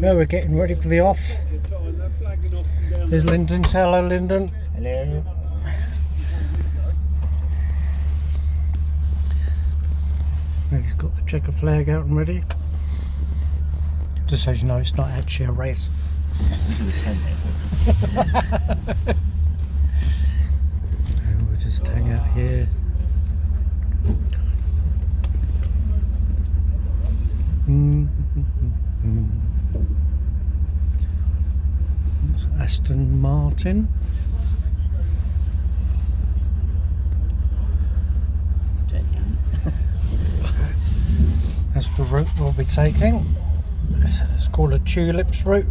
Now we're getting ready for the off. There's Lyndon. Hello, Lyndon. Hello. He's got the checker flag out and ready. Just so you know, it's not actually a race. And we'll just hang out here. It's Aston Martin. That's the route we'll be taking. It's called a tulips route.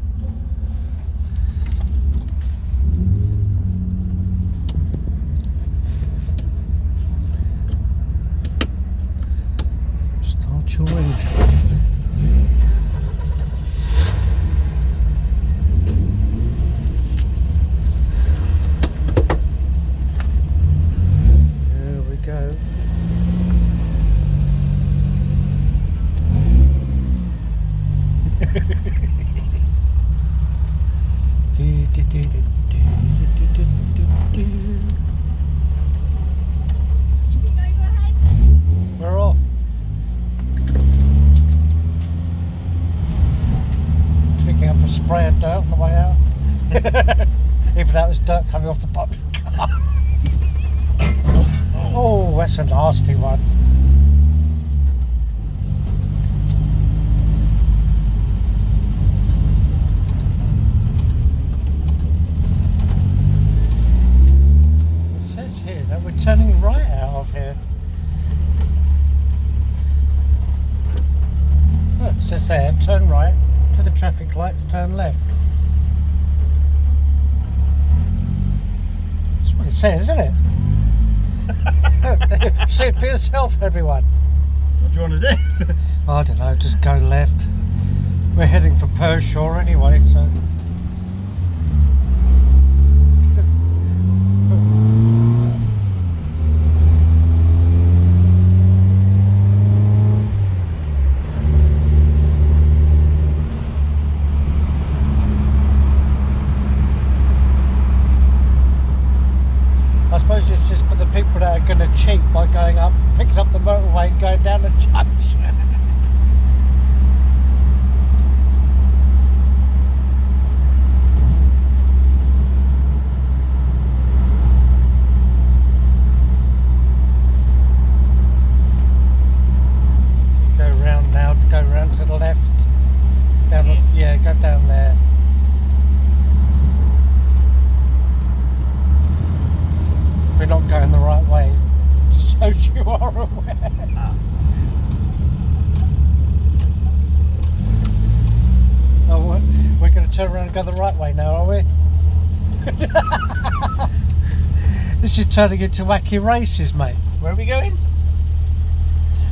Start your engine. There we go. We're off. Picking up a spray of dirt on the way out. Even though there's dirt coming off the bottom of the car. Oh, that's a nasty one. Here that we're turning right out of here. Look, it says there, turn right to the traffic lights, turn left. That's what it says, isn't it? Look, see it for yourself, everyone. What do you want to do? I don't know, just go left. We're heading for Pershore anyway, so. I suppose this is for the people that are going to cheat by going up, picking up the motorway and going down the junction. Go round now, go round to the left. Down the, yeah, go down there. We're not going the right way, just so you are aware. Oh, we're going to turn around and go the right way now, are we? This is turning into wacky races, mate. Where are we going?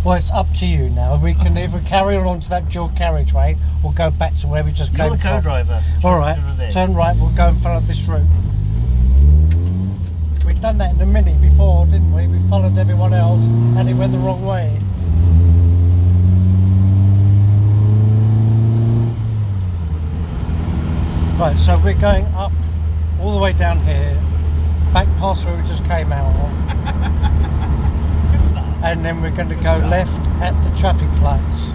Well, it's up to you now. We can either carry on onto that dual carriageway or go back to where we just came You're the from. co-driver. Alright, turn right, we'll go and follow this route. We've done that in the Mini before, didn't we? We followed everyone else and it went the wrong way. Right, so we're going up all the way down here, back past where we just came out of. Good start. And then we're going to go left at the traffic lights.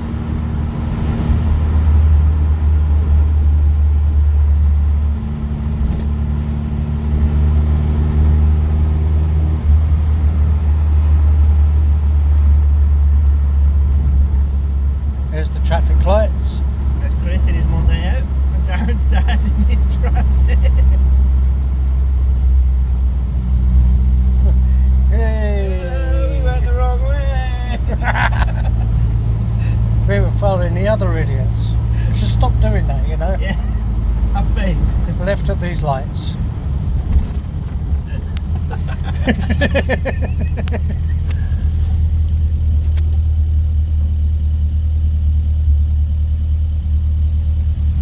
There's the traffic lights. There's Chris in his Monday out, and Darren's dad in his transit. Hey! We went the wrong way. We were following the other idiots. We should stop doing that, you know? Yeah, have faith. Left at these lights.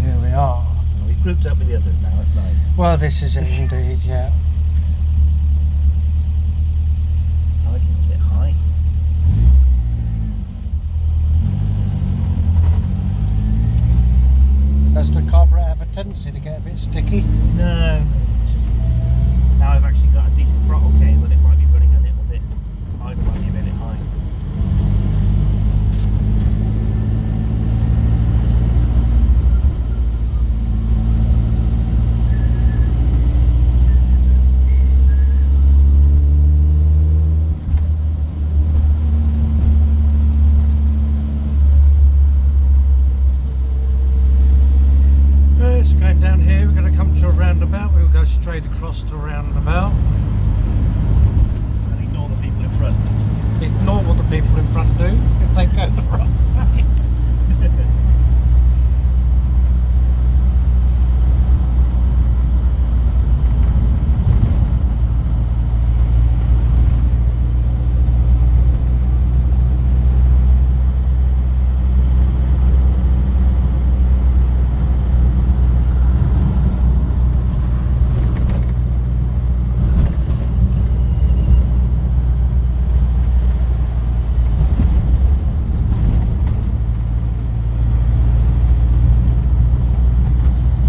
Here we are. We've grouped up with the others now, that's nice. Well, this is it indeed, yeah. Oh, it's a bit high. That's the tendency to get a bit sticky. No, it's just now I've actually got a decent throttle cable, it might be running a little bit, either might be a bit high. So going down here, we're going to come to a roundabout. We'll go straight across to a roundabout. And ignore the people in front. Ignore what the people in front do if they go the wrong way.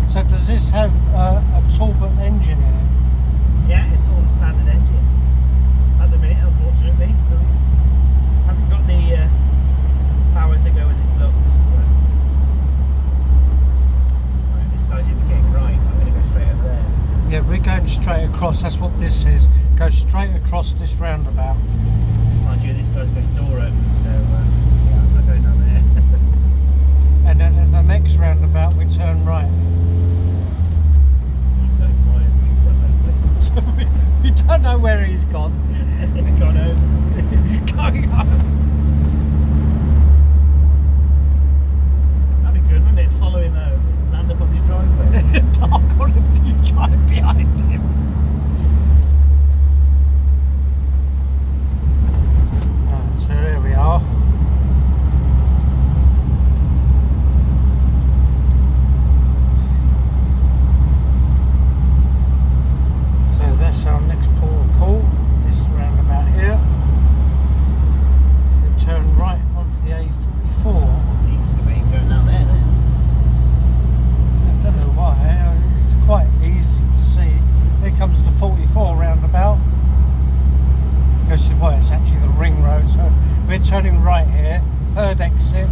So does this have a turbine engine in it? Yeah, it's all standard engine. At the minute, unfortunately, hasn't got the power to go with its looks. But, right, this guy's indicating right. I'm going to go straight over there. Yeah, we're going straight across. That's what this is. Go straight across this roundabout. Mind you, this guy's got his door open, so yeah, I'm not going down there. And then at the next roundabout, we turn right. He's got his wires mixed up, hopefully. We don't know where he's gone. He's gone home. He's going home. That'd be good, wouldn't it? Follow him home, land up on his driveway. Park on him, he's driving behind him. Right, so there we are. So that's our next port of call. This roundabout here. And turn right onto the A44. He's going down there then. I don't know why. It's quite easy to see. Here comes the 44 roundabout. Goes to, well, it's actually the ring road. So we're turning right here. Third exit.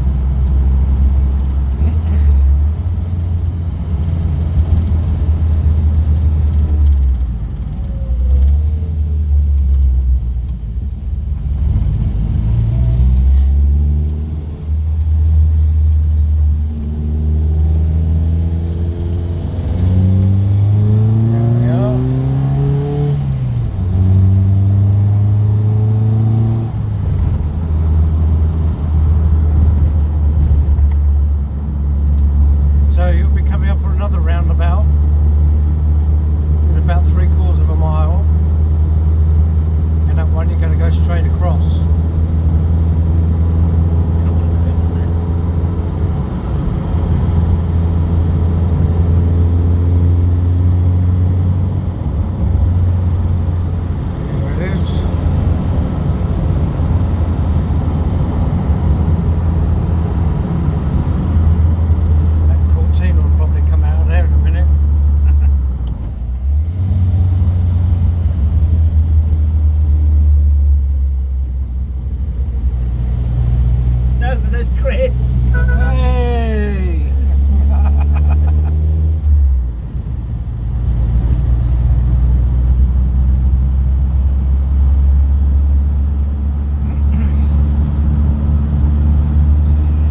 There we are. So you'll be coming up on another roundabout in about 3/4 of a mile, and that one you're going to go straight across. Couple of those, isn't there? There it is. That Cortina will probably come out of there in a minute. No, but there's Chris. Hey!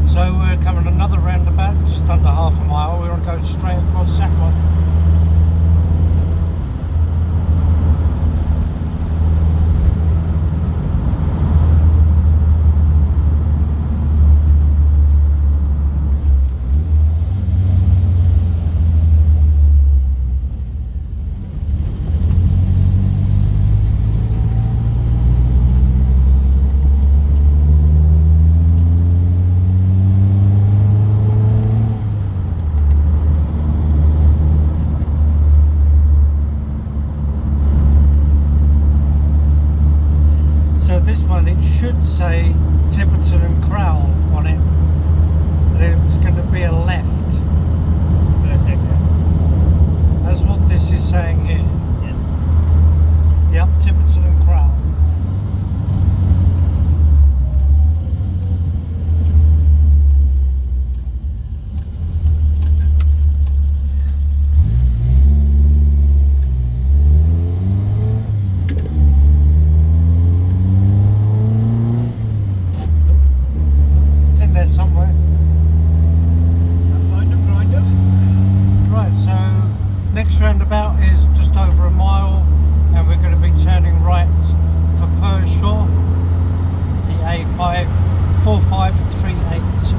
So we're coming another roundabout, just under half a mile. We're going to go straight across that one. 4538. It's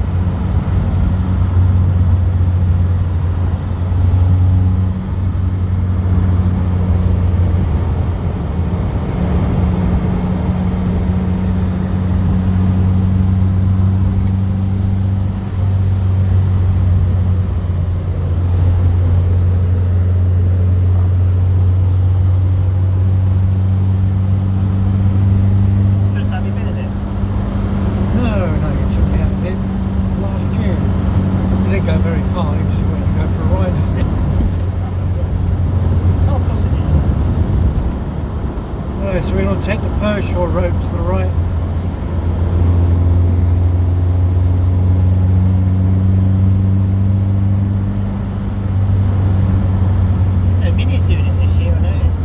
the first time you've been in it. No, you took me out of it last year. You didn't go very far, you just went to go for a ride in it. Oh, of course it is. So we're going to take the Pershore road to the right. Minnie's doing it this year, I noticed.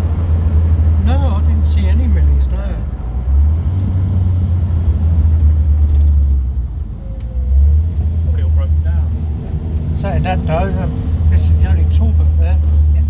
No, I didn't see any minis, no. Probably all broken down. Saying that though, this is the only toolbook there. Yeah.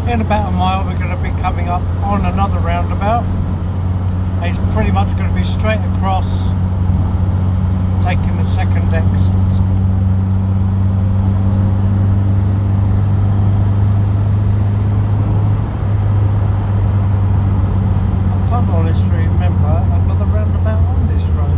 In about a mile we're going to be coming up on another roundabout. It's pretty much going to be straight across, taking the second exit. I can't honestly remember another roundabout on this road.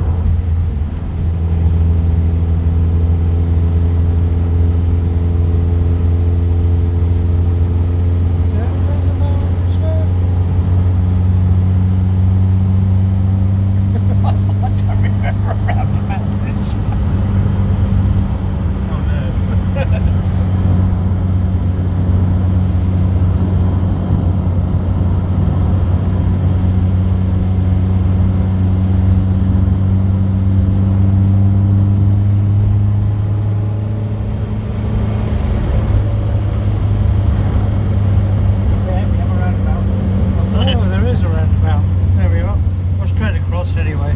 Anyway.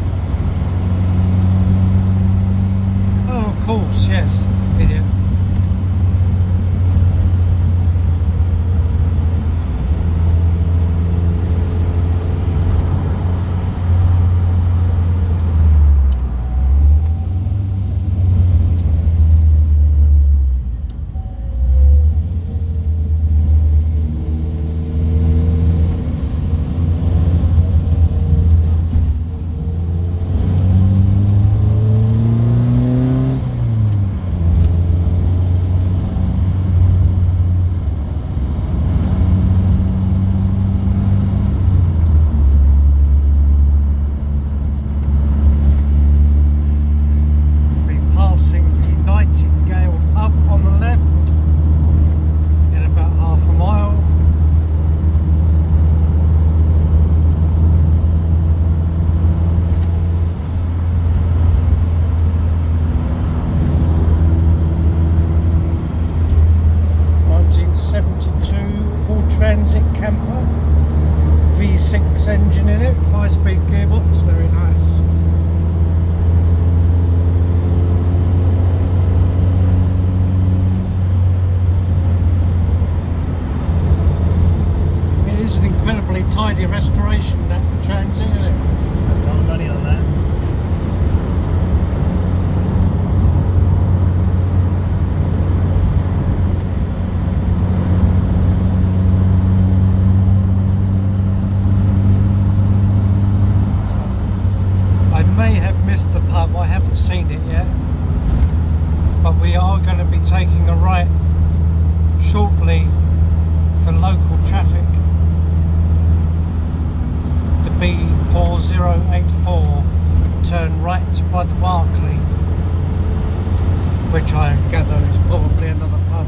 Oh, of course, yes, idiot. Transit camper, V6 engine in it, 5-speed gearbox, very nice. It is an incredibly tidy restoration, that Transit, isn't it? A lot of money on that. May have missed the pub, I haven't seen it yet, but we are going to be taking a right shortly for local traffic. The B4084, turn right by the Barclay, which I gather is probably another pub.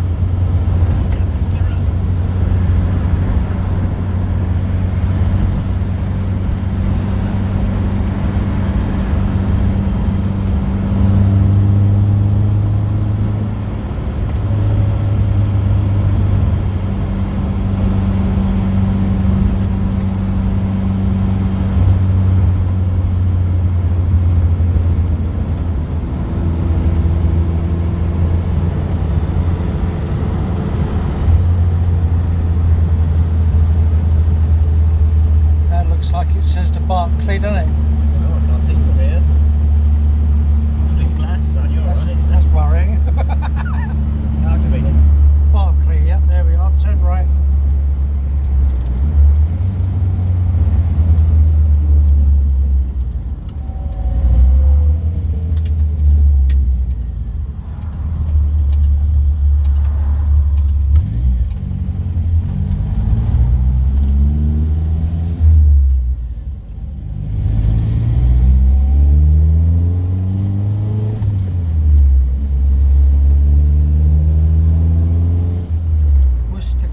doesn't it? No, I can't see from here. Big glasses on, you're alright. That's worrying. Activated. Barclay, yep, there we are. Turn right.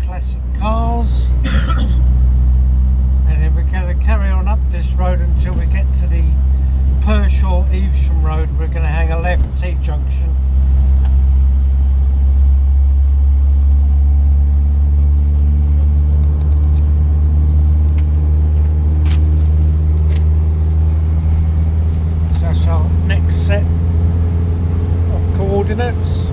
Classic cars. And then we're going to carry on up this road until we get to the Pershaw Evesham Road. We're going to hang a left T-junction. So that's our next set of coordinates.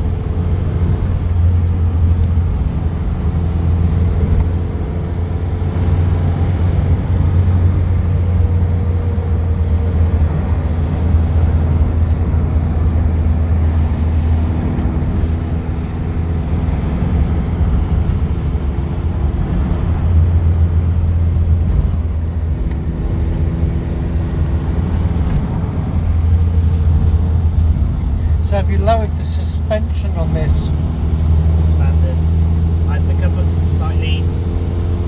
So have you lowered the suspension on this? Standard. I think I put some slightly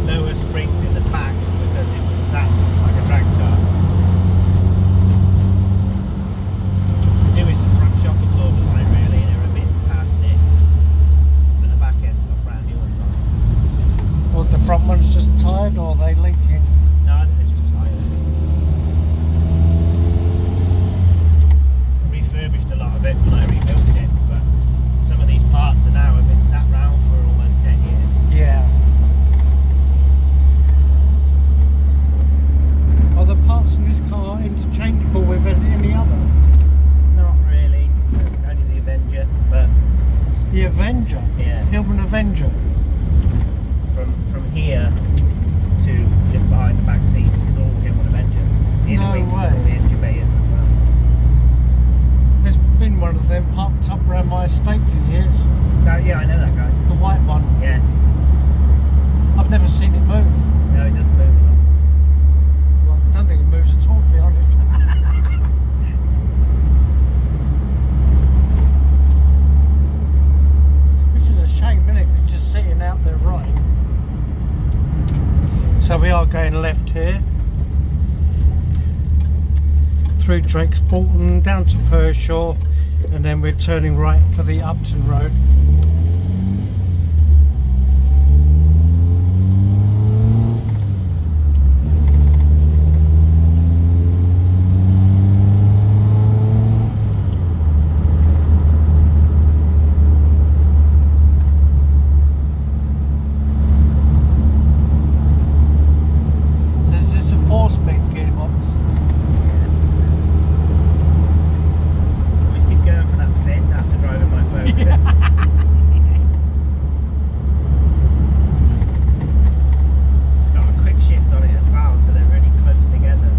lower springs in the back because it was sat like a drag car. Could do with some front shock absorbers on it really, they're a bit past it. But the back end's got brand new ones on. Or the front one's just tired, or are they leaking? No, I think they're just tired. Refurbished a lot of it when I rebuilt it, but some of these parts are now have been sat round for almost 10 years. Yeah. Are the parts in this car interchangeable with any other? Not really, only the Avenger, but The Avenger? yeah, Hillman Avenger? from here to just behind the back seats is all Hillman Avenger. The No inner wings, way. all the incubators as well. There's been one of them parked up around my estate for years. Yeah, I know that guy. The white one. Yeah, I've never seen it move. no, he doesn't move. Well, I don't think it moves at all, to be honest. Which is a shame, isn't it? It's just sitting out there right. So we are going left here. Through Drake's Bolton, down to Pershaw, and then we're turning right for the Upton Road. So is this a 4-speed gearbox? Always keep going for that fifth after driving my Focus. It's got a quick shift on it as well, so they're really close together.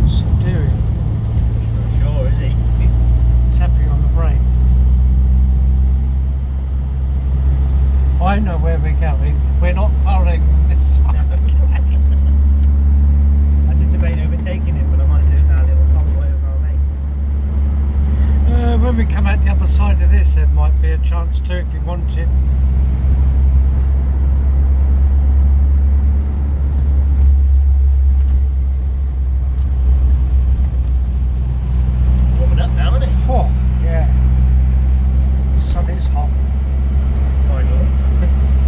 What's it doing? He's not sure, is he? Tapping on the brake. I know where we're going. We're not following this time. I did debate overtaking him, but I might lose our little convoy of our mates. When we come out the other side of this, there might be a chance too if you want it. Warming up now, isn't it? Oh, yeah. The sun is hot. Finally.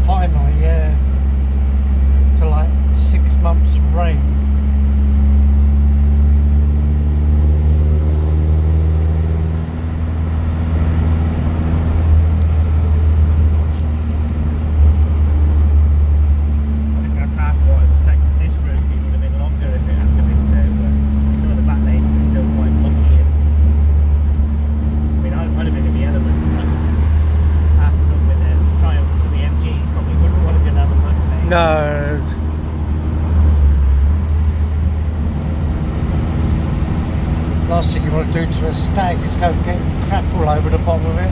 Finally, yeah. To like 6 months of rain. No. Last thing you want to do to a stag is go get crap all over the bottom of it.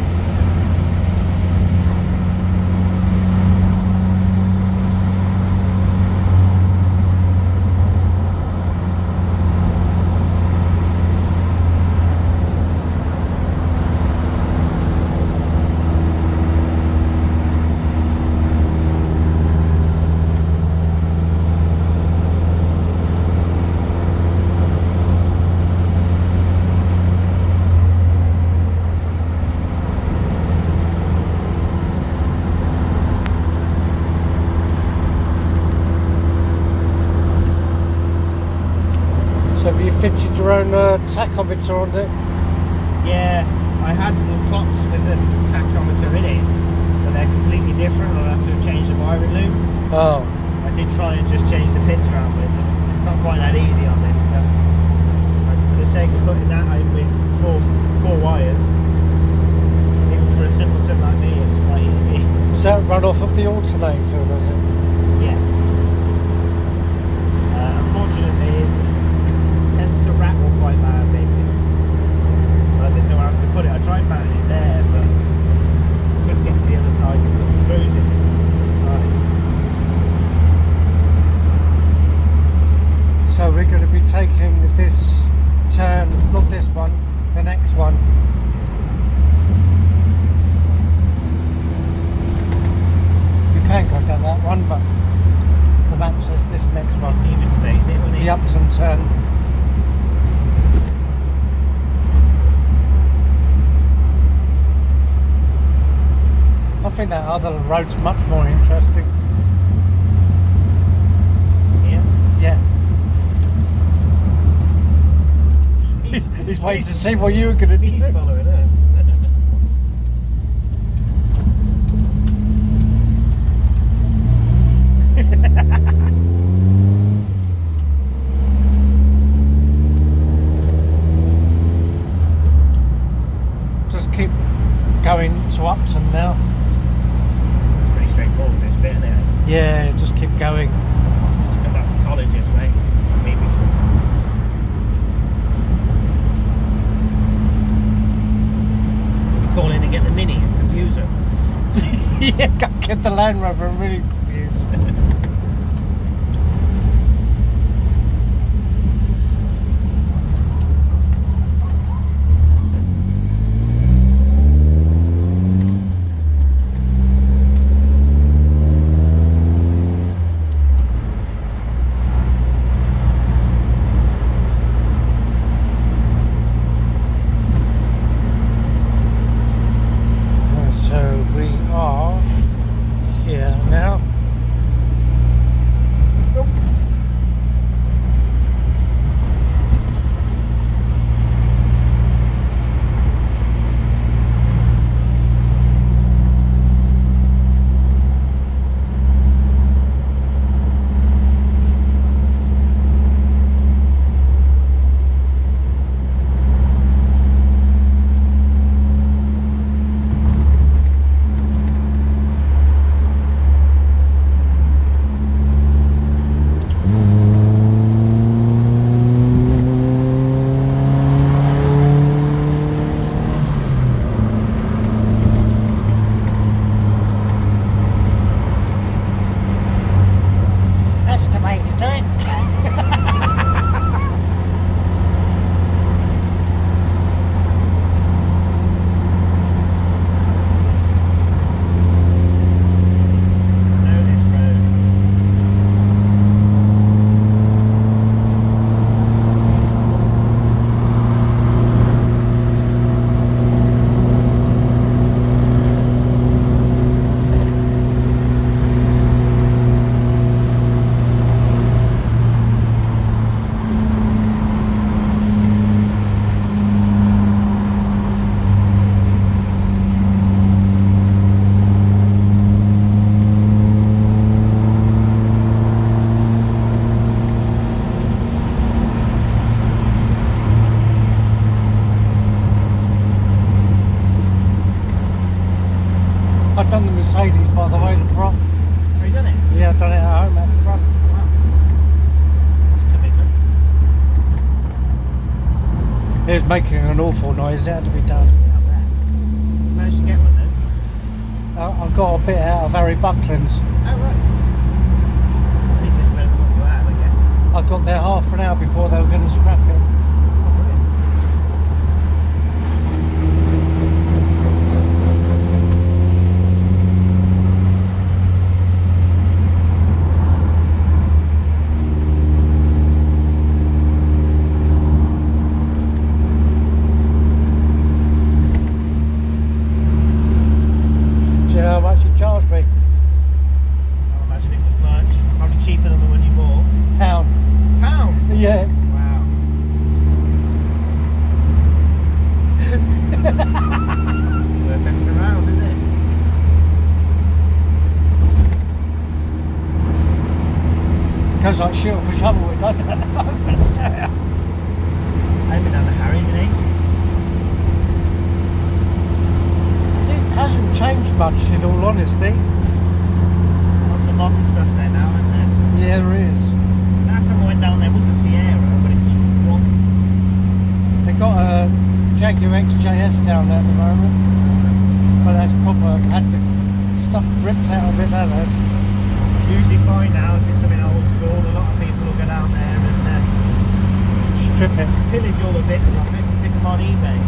So have you fitted your own tachometer on it? Yeah, I had some clocks with the tachometer in it, but they're completely different. I'll have to change the wiring loop. Oh. I did try and just change the pins around, but it's not quite that easy on this. So, for the sake of putting that in with four wires, even for a simpleton like me, it was quite easy. Does that run off of the alternator, does it? Yeah. Unfortunately, it tends to rattle quite badly. I didn't know where else to put it. I tried mounting it there, but couldn't get to the other side to put the screws in. So we're going to be taking this turn, not this one, the next one. You can go down that one, but the map says this next one. Even debated it when The Upton turn. I think that other road's much more interesting. Yeah. Yeah. He's waiting to see what you were going to do. He's following us. Just keep going to Upton now. It's pretty straightforward this bit, isn't it? Yeah, just keep going. Just come back from college this way. Maybe. We call in and get the Mini and confuse her. Yeah, go get the Land Rover. I'm really confused. So we are here now. That's the way to do it. Know this road. I've done the Mercedes, by the way, the prop. Have you done it? Yeah, I've done it at home at the front. Wow. That's commitment. It was making an awful noise, it had to be done. I bet. Managed to get one then? I got a bit out of Harry Buckland's. Oh, right. He didn't know what you had, I guess. I got there half an hour before they were going to scrap it. Oh, brilliant. Do you know how much it charged me? I imagine it was much. Probably cheaper than the one you bought. Pound. Pound? Yeah. Wow. We're messing around, isn't it? Goes like shit off a shovel, it doesn't at the moment. I haven't been down the Harry's in ages. It hasn't changed much in all honesty. Lots of modern stuff there now, isn't there? Yeah, there is. Last time I went down there was the Sierra, but it was wrong. They got a Jaguar XJS down there at the moment. But that's proper, had the stuff ripped out of it, that has. Usually fine now if it's something old school. A lot of people will go down there and Strip it. pillage all the bits off it and stick them on eBay.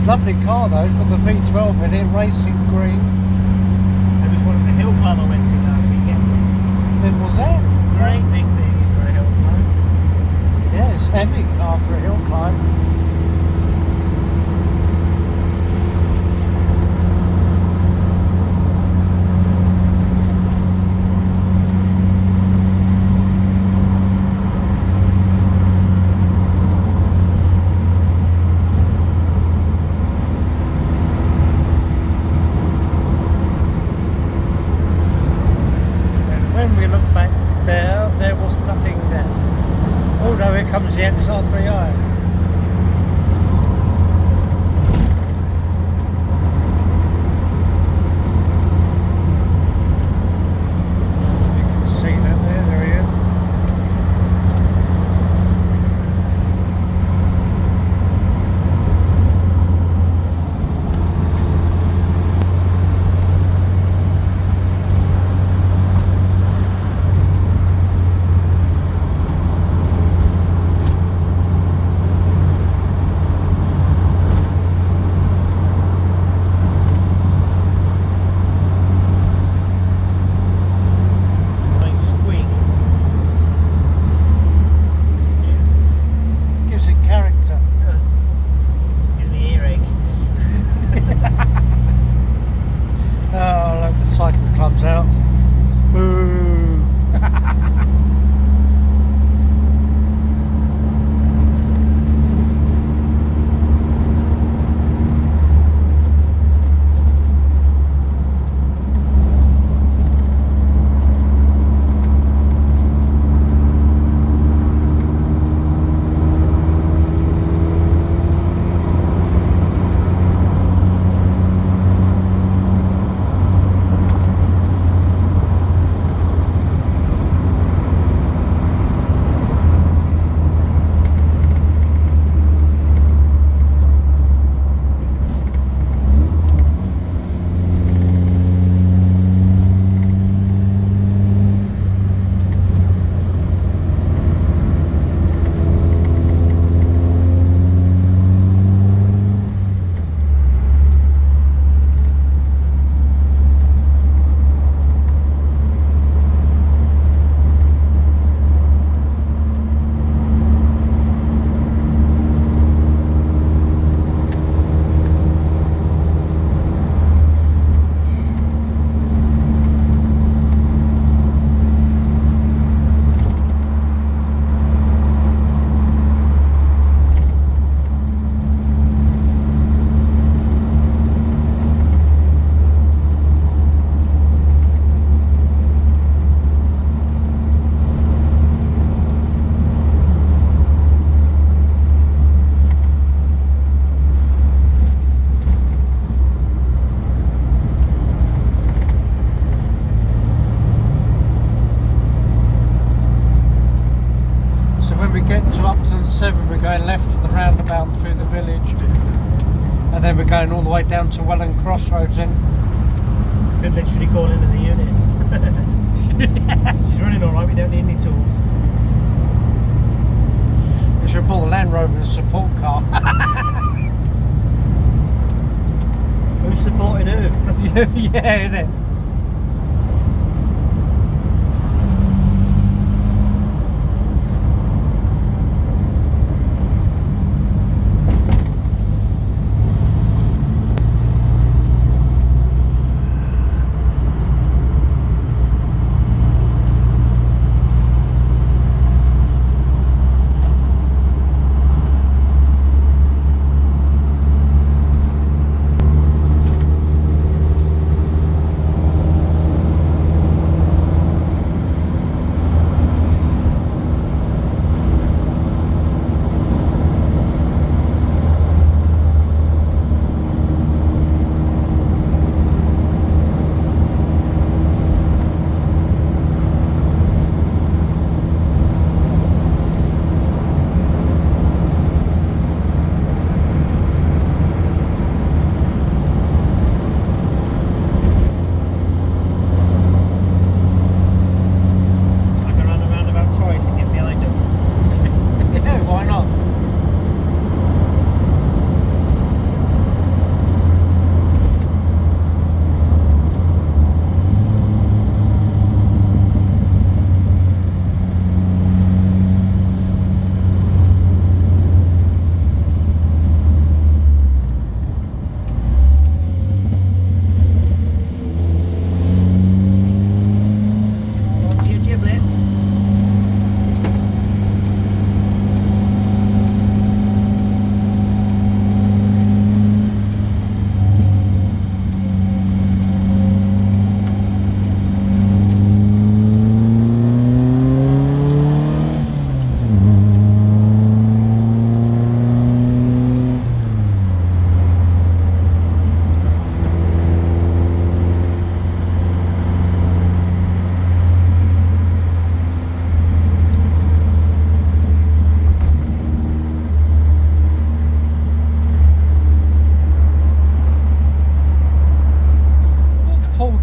Lovely car though, it's got the V12 in it, racing green. There was one at the hill climb I went to last weekend. Then was that? Great big thing for a hill climb. Yeah, it's a heavy car for a hill climb. When we look back there was nothing there. Oh no, here comes the XR3i. going left at the roundabout through the village, and then we're going all the way down to Welland Crossroads. And could literally call into the unit. She's running all right. We don't need any tools. we should pull the Land Rover as a support car. Who's supporting who? Yeah, isn't it?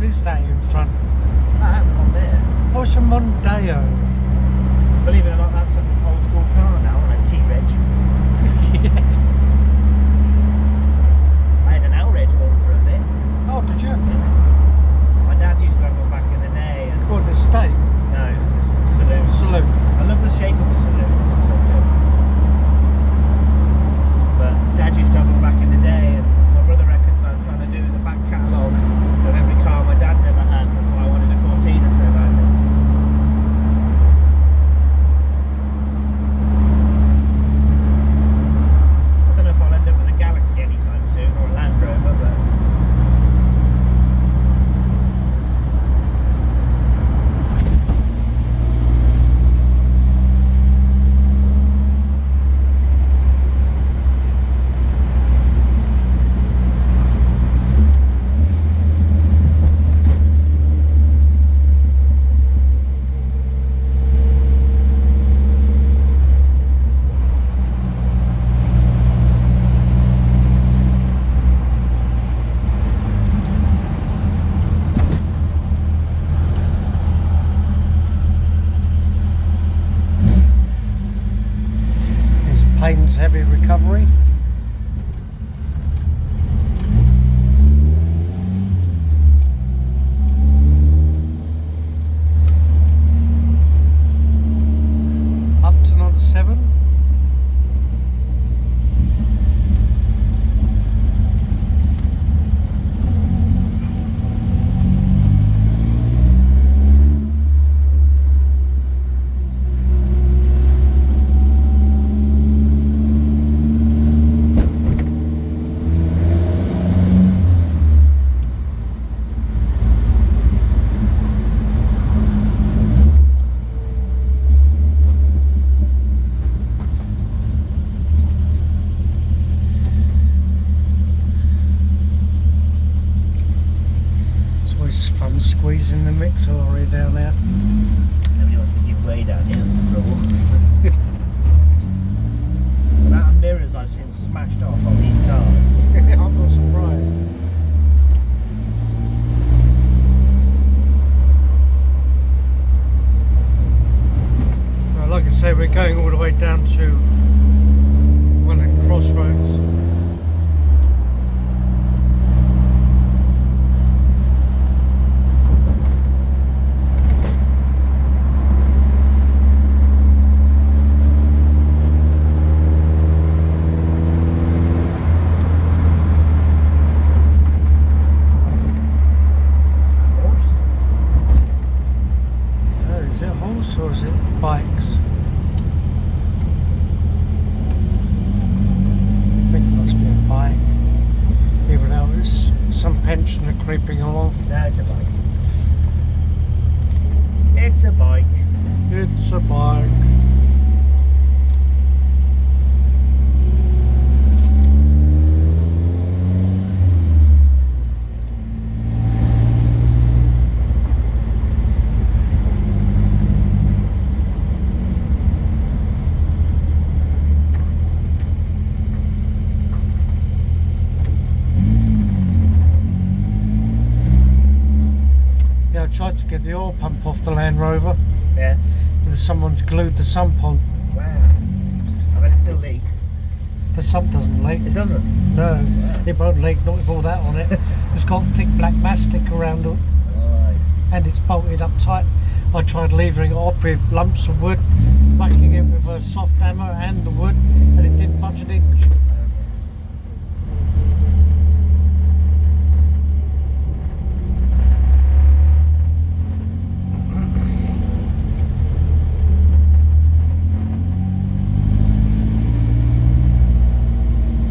Is that in front? That's on there. Oh, it's a Mondeo. Believe it or not, that's an old school car now, on a T-Reg. Yeah. I had an outrage one for a bit. Oh, did you? My dad used to have one back in the day. And What, the state? no, it was a saloon. Saloon. I love the shape of the saloon. It's so good. But Dad used to have one back in the day, and my brother reckons I'm trying to do the back catalogue of every car my dad's ever had. That's why I wanted a Cortina so badly. I don't know if I'll end up with a Galaxy anytime soon, or a Land Rover, but Payne's heavy recovery. Upton on 7. Fun squeezing the mixer lorry down there. nobody wants to give way down here, that's the trouble. mirrors I've seen smashed off on these cars. I'm not surprised. Well, like I say, we're going all the way down to one of the crossroads. Is it a horse or is it bikes? I think it must be a bike. Even though there's some pensioner creeping along. No, it's a bike. It's a bike. It's a bike. Yeah, I tried to get the oil pump off the Land Rover. Yeah. And someone's glued the sump on. Wow. I bet it still leaks. The sump doesn't leak. It doesn't? No, Wow. it won't leak, not with all that on it. It's got thick black mastic around it Nice. and it's bolted up tight. I tried levering it off with lumps of wood, whacking it with a soft hammer and the wood, and it didn't budge an inch.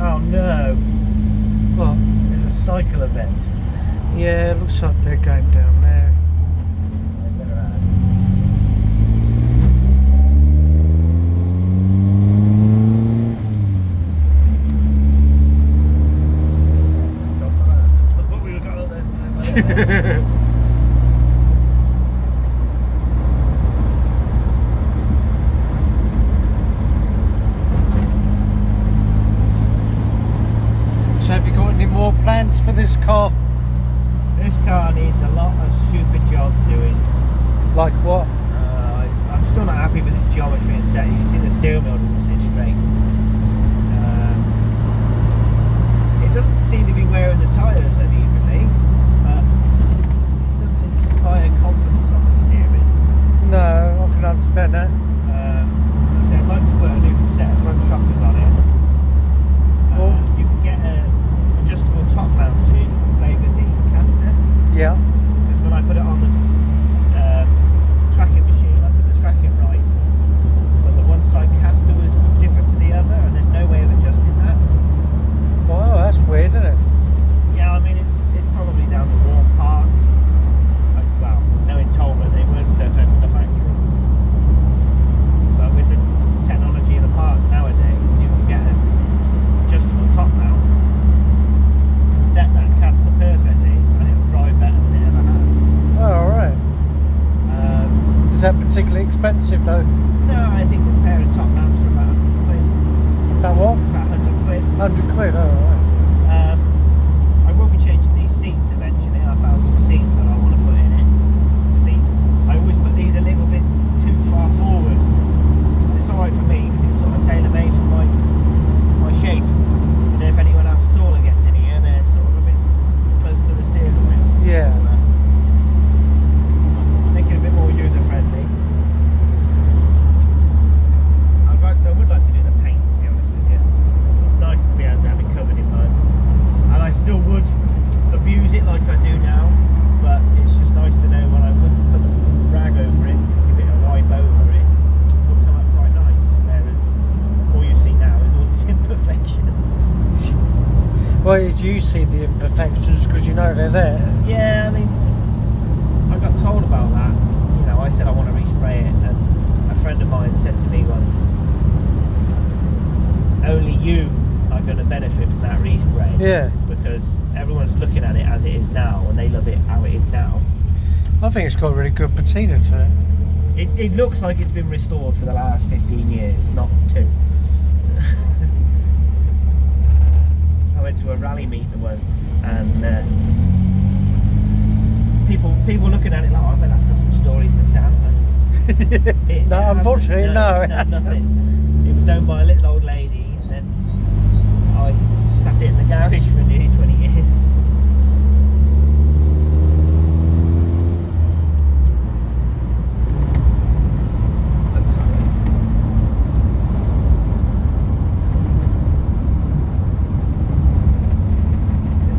Oh no. Well, There's a cycle event. yeah, it looks like they're going down there. I better add. Go for that. Look what we got up there today. So have you got any more plans for this car? This car needs a lot of stupid jobs doing. Like what? I'm still not happy with this geometry and setting. You see the steering wheel doesn't sit straight. It doesn't seem to be wearing the tyres unevenly. It doesn't inspire confidence on the steering. No, I can understand that. So I'd like to put a new set of front shockers on it. You can get an adjustable top mount so you can play with the caster. Yeah. Because when I put it on the tracking machine, I put the tracking right, but the one side caster was different to the other, and there's no way of adjusting that. Wow, that's weird, isn't it? Yeah, I mean it's probably down to warm parts. Well, knowing Tolman, they weren't perfect from the factory. But with the technology of the parts nowadays, you can get an adjustable top mount, set that caster perfectly, and it'll drive better than it ever has. Oh, alright. Is that particularly expensive though? No, I think the pair of top mounts are about 100 quid. About what? About 100 quid. 100 quid, oh, alright. I will be changing these seats eventually. I found some seats that I want to put in it. I always put these a little bit too far forward. It's alright for me because it's sort of tailor-made for my shape. And if anyone else taller gets in here, they're sort of a bit close to the steering wheel. Yeah. Make it a bit more user-friendly. I would like to do the paint, to be honest with you. It's nice to be able to have it covered in mud. And I still would abuse it like I do now, but it's just nice to know when I wouldn't put the rag over it, give it a wipe over it, it would come up quite nice. Whereas all you see now is all its imperfections. Well, you see the imperfections because you know they're there. Yeah, I mean, I got told about that. You know, I said I want to respray it, and a friend of mine said to me once, only you are going to benefit from that respray. Yeah. Because everyone's looking at it as it is now, and they love it how it is now. I think it's got a really good patina to it. It looks like it's been restored for the last 15 years, not 2. I went to a rally meet once, and people looking at it like, oh, I bet that's got some stories to tell. And No, unfortunately, no. Nothing. It was owned by a little old lady, and then I sat it in the garage for nearly 20 years.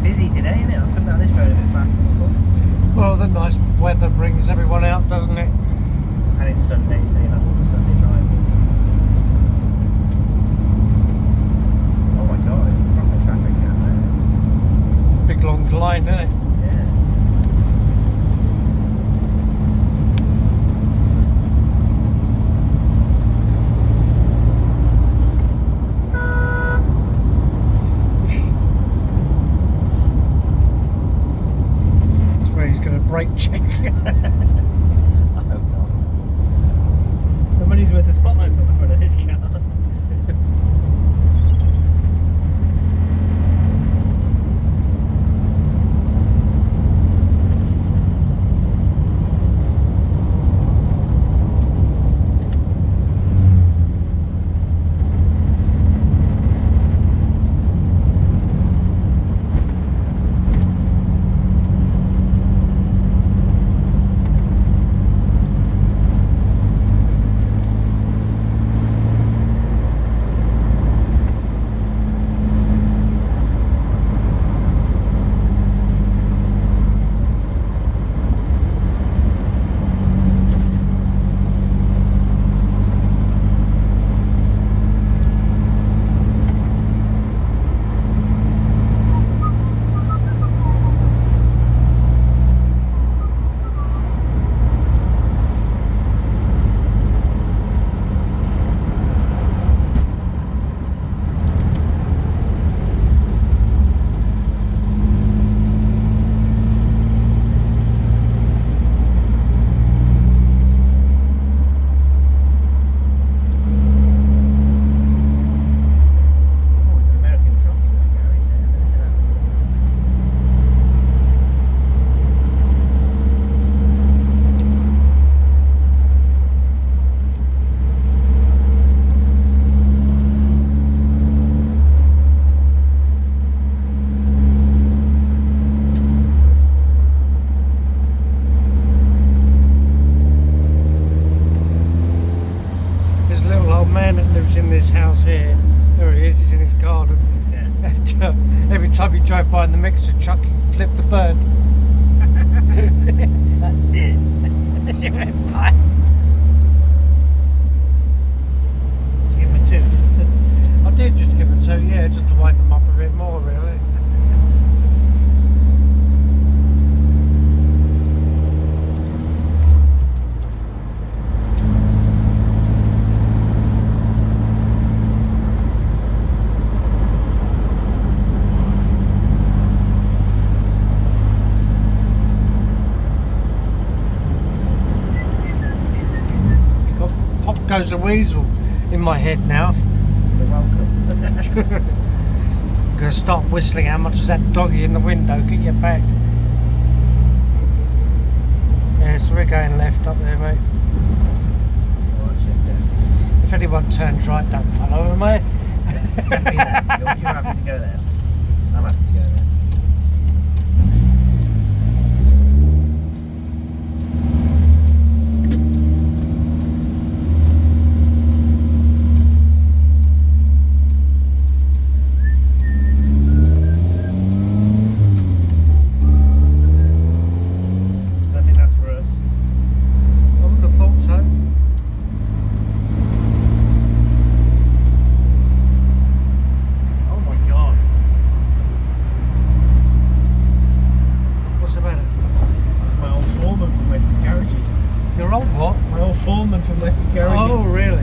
Busy today, isn't it? I've come down this road a bit faster than before. Well, the nice weather brings everyone out, doesn't it? And it's Sunday, so you'll have all the Sunday drivers. Oh my god, it's proper traffic out there. Big long line, isn't it? Yeah. That's where he's going to brake check. I hope not. Somebody's worth of spotlights on the front of his car. In this house here, there he is, he's in his garden. Yeah. And, every time you drive by in the mixer truck, you flip the bird. She went by. Did you give him a toot? I did just give it two, yeah, just to wind them up a bit more, really. Goes the weasel in my head now. You're welcome. Gonna start whistling. How much is that doggy in the window? Get your back. Yeah, so we're going left up there, mate. If anyone turns right, don't follow them, mate. You're happy to go there. I'm happy to go there. Your old what? My old foreman from Lester's garages. Oh, really?